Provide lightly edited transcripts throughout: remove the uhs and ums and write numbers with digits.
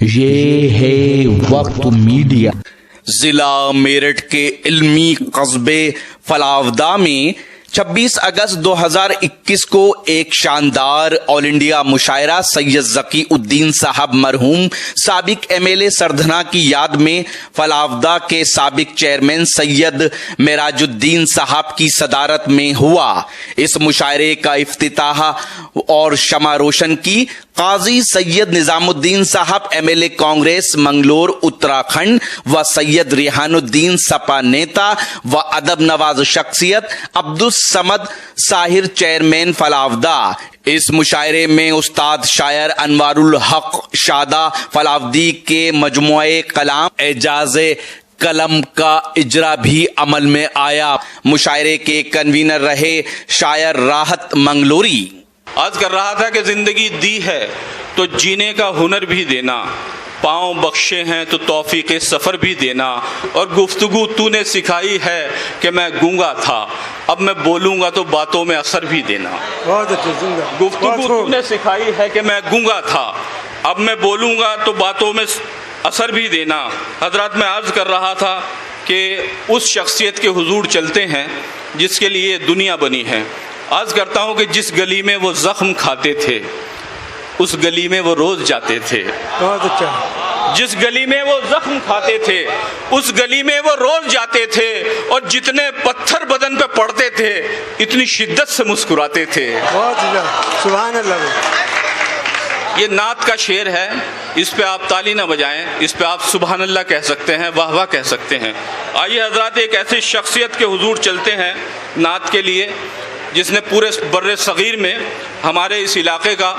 یہ ہے وقت میڈیا۔ ضلع میرٹھ کے علمی قصبے فلاودہ میں 26 اگست 2021 کو ایک شاندار آل انڈیا مشاعرہ سید ذکی الدین صاحب مرحوم سابق MLA سردھنا کی یاد میں فلاودہ کے سابق چیئرمین سید معراج الدین صاحب کی صدارت میں ہوا۔ اس مشاعرے کا افتتاح اور شمع روشن کی قاضی سید نظام الدین صاحب MLA کانگریس منگلور اتراکھنڈ و سید ریحان الدین سپا نیتا و ادب نواز شخصیت عبدالصمد ساحر چیئرمین فلاودہ۔ اس مشاعرے میں استاد شاعر انوار الحق شادہ فلاودی کے مجموعہ کلام اعجاز قلم کا اجرا بھی عمل میں آیا۔ مشاعرے کے کنوینر رہے شاعر راحت منگلوری۔ عرض کر رہا تھا کہ زندگی دی ہے تو جینے کا ہنر بھی دینا، پاؤں بخشے ہیں تو توفیق سفر بھی دینا، اور گفتگو تو نے سکھائی ہے کہ میں گونگا تھا، اب میں بولوں گا تو باتوں میں اثر بھی دینا۔ گفتگو تو نے سکھائی ہے کہ میں گونگا تھا، اب میں بولوں گا تو باتوں میں اثر بھی دینا۔ حضرات، میں عرض کر رہا تھا کہ اس شخصیت کے حضور چلتے ہیں جس کے لیے دنیا بنی ہے۔ عرض کرتا ہوں کہ جس گلی میں وہ زخم کھاتے تھے اس گلی میں وہ روز جاتے تھے۔ بہت اچھا۔ جس گلی میں وہ زخم کھاتے تھے اس گلی میں وہ روز جاتے تھے، اور جتنے پتھر بدن پہ پڑتے تھے اتنی شدت سے مسکراتے تھے۔ بہت اچھا، سبحان اللہ۔ یہ نعت کا شعر ہے، اس پہ آپ تالی نہ بجائیں، اس پہ آپ سبحان اللہ کہہ سکتے ہیں، واہ واہ کہہ سکتے ہیں۔ آئیے حضرات، ایک ایسی شخصیت کے حضور چلتے ہیں نعت کے لیے جس نے پورے بر صغیر میں ہمارے اس علاقے کا،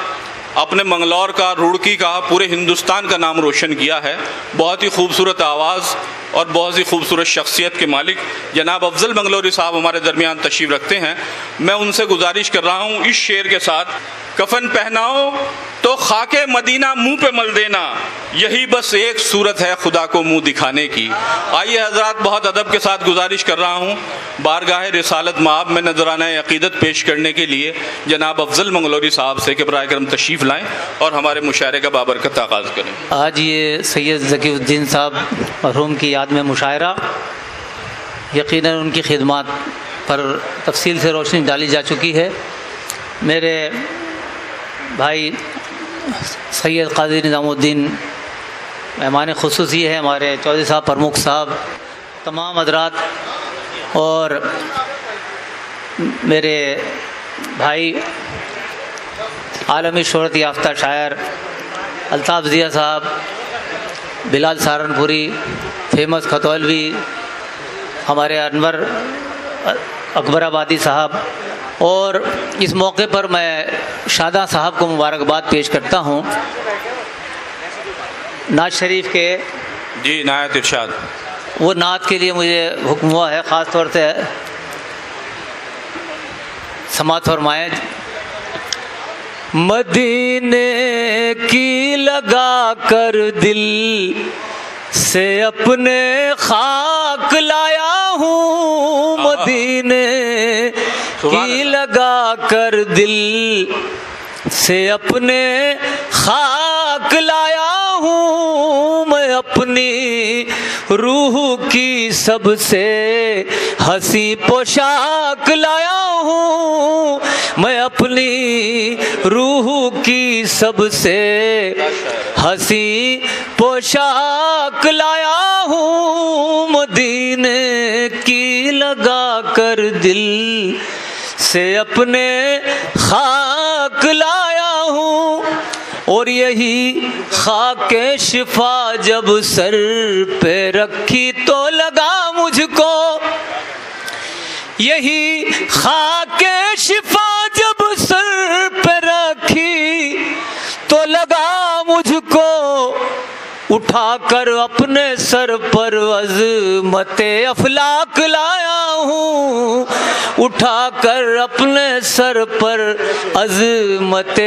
اپنے منگلور کا، روڑکی کا، پورے ہندوستان کا نام روشن کیا ہے۔ بہت ہی خوبصورت آواز اور بہت ہی خوبصورت شخصیت کے مالک جناب افضل منگلوری صاحب ہمارے درمیان تشریف رکھتے ہیں۔ میں ان سے گزارش کر رہا ہوں اس شعر کے ساتھ: کفن پہناؤ تو خاک مدینہ منہ پہ مل دینا، یہی بس ایک صورت ہے خدا کو منہ دکھانے کی۔ آئیے حضرات، بہت ادب کے ساتھ گزارش کر رہا ہوں بارگاہ رسالت مآب میں نذرانہ عقیدت پیش کرنے کے لیے جناب افضل منگلوری صاحب سے کہ براہ کرم تشریف لائیں اور ہمارے مشاعرے کا بابرکت آغاز کریں۔ آج یہ سید ذکی الدین صاحب مرحوم کی یاد میں مشاعرہ، یقیناً ان کی خدمات پر تفصیل سے روشنی ڈالی جا چکی ہے۔ میرے بھائی سید قاضی نظام الدین مہمان خصوصی ہے، ہمارے چودھری صاحب پرمکھ صاحب، تمام حضرات، اور میرے بھائی عالمی شہرت یافتہ شاعر الطاف ضیاء صاحب، بلال سہارنپوری، فیمس کھتولوی، ہمارے انور اکبر آبادی صاحب، اور اس موقع پر میں شادہ صاحب کو مبارکباد پیش کرتا ہوں۔ نعت شریف کے جی نہایت ارشاد۔ وہ نعت کے لیے مجھے حکم ہوا ہے، خاص طور سے سماعت فرمائیں۔ مدینے کی لگا کر دل سے اپنے خاک لایا ہوں، مدینے کی لگا کر دل سے اپنے خاک لایا ہوں، میں اپنی روح کی سب سے ہنسی پوشاک لایا ہوں، میں اپنی روح کی سب سے ہنسی پوشاک لایا ہوں، مدینے کی لگا کر دل سے اپنے خاک لایا ہوں، اور یہی خاک شفا جب سر پہ رکھی تو لگا مجھ کو، یہی خاک شفا جب سر پہ رکھی تو لگا مجھ کو، اٹھا کر اپنے سر پر عظمت افلاک لایا ہوں، اٹھا کر اپنے سر پر عظمت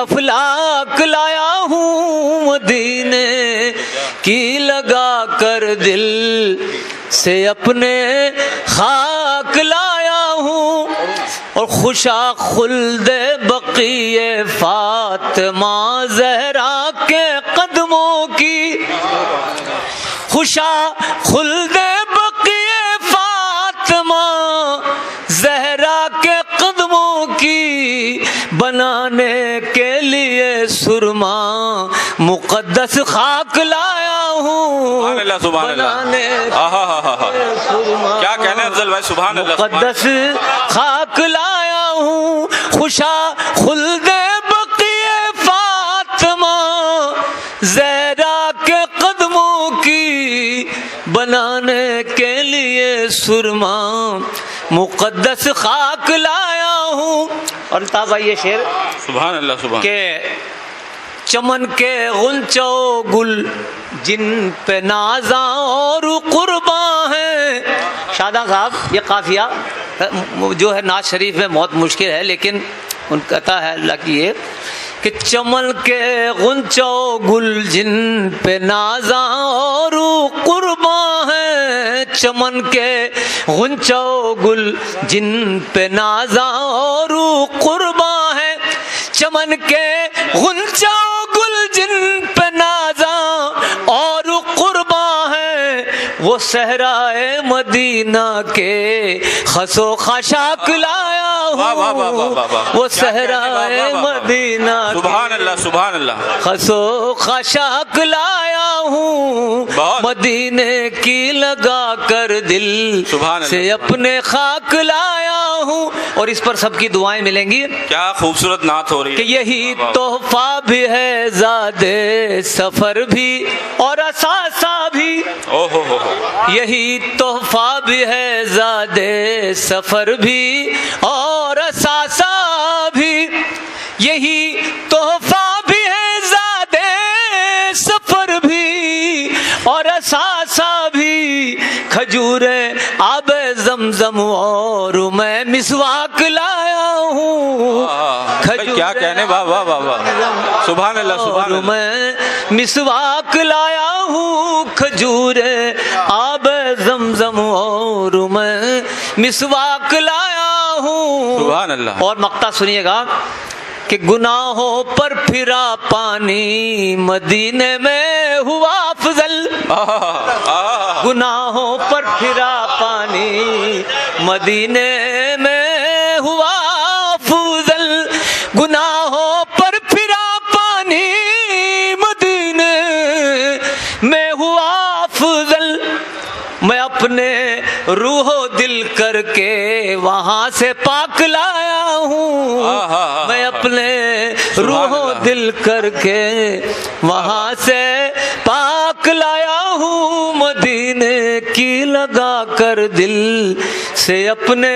افلاک لایا ہوں، مدینے کی لگا کر دل سے اپنے خاک لایا ہوں، اور خوشا خلد بقیہ فاطمہ زہرا کے قدموں کی خوشا خلد بقیے فاطمہ زہرا کے قدموں کی بنانے کے لیے سرما مقدس خاک لایا ہوں سبحان اللہ سبحان اللہ سرما کیا کہنا ہے افضل بھائی سبحان اللہ مقدس خاک لایا ہوں خوشا خلد بقیے فاطمہ زہرا کے قدموں کی بنانے کے لیے سرما مقدس خاک لایا ہوں. اور تازہ یہ شعر سبحان اللہ سبحان کہ چمن کے غنچو گل جن پہ نازاں اور قرباں ہیں. شاداں صاحب یہ قافیہ جو ہے ناز شریف میں بہت مشکل ہے، لیکن ان کہتا ہے اللہ کی یہ کہ چمن کے غنچو گل جن پہ نازاں اور قرباں ہیں. چمن کے غنچو گل جن پہ نازاں اور قرباں ہیں. چمن کے غنچو گل جن پہ نازاں اور قرباں ہیں. وہ صحرائے مدینہ کے خسو خاشاک لایا ہوں. وہ صحرائے مدینہ سبحان اللہ سبحان اللہ خسو خاشاک لایا ہوں. مدینے کی لگا کر دل سے اپنے خاک لایا ہوں. اور اس پر سب کی دعائیں ملیں گی. کیا خوبصورت نعت ہو رہی کہ ہے. یہی تحفہ بھی ہے زادے سفر بھی اور اثاثہ بھی. یہی تحفہ بھی ہے زادے سفر بھی اور اثاثہ بھی. یہی تحفہ بھی ہے زادے سفر بھی اور اثاثہ بھی. کھجور آب زمزم اور میں مسواک لایا ہوں. کیا کہنے واہ واہ واہ واہ سبحان اللہ سبحان اللہ. میں مسواک لایا ہوں. کھجور آب زمزم اور میں مسواک لایا ہوں. سبحان اللہ. اور مقطع سنیے گا کہ گناہوں پر پھرا پانی مدینے میں ہوا افضل. گناہوں پر پھرا پانی مدینے میں ہوا افضل. گناہوں پر پھرا پانی مدینے میں ہوا افضل. میں اپنے روح و دل کر کے وہاں سے پاک لایا ہوں. میں اپنے روح و دل کر کے وہاں سے پاک لایا ہوں. مدینے کی لگا کر دل سے اپنے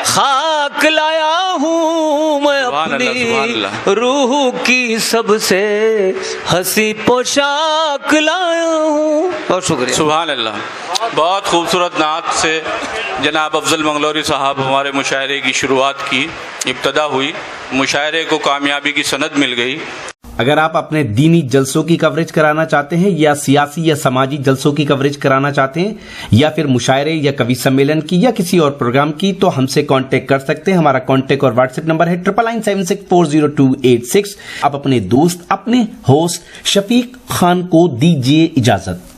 خاک لایا ہوں. میں اپنی روح کی سب سے ہنسی پوشاک لایا ہوں. بہت شکریہ. سبحان اللہ. بہت خوبصورت نعت سے جناب افضل منگلوری صاحب ہمارے مشاعرے کی شروعات کی. ابتدا ہوئی، مشاعرے کو کامیابی کی سند مل گئی. اگر آپ اپنے دینی جلسوں کی کوریج کرانا چاہتے ہیں یا سیاسی یا سماجی جلسوں کی کوریج کرانا چاہتے ہیں یا پھر مشاعرے یا کبھی سمیلن کی یا کسی اور پروگرام کی، تو ہم سے کانٹیکٹ کر سکتے ہیں. ہمارا کانٹیکٹ اور واٹس ایپ نمبر ہے 9996400286. آپ اپنے دوست اپنے ہوسٹ شفیق خان کو دیجیے اجازت.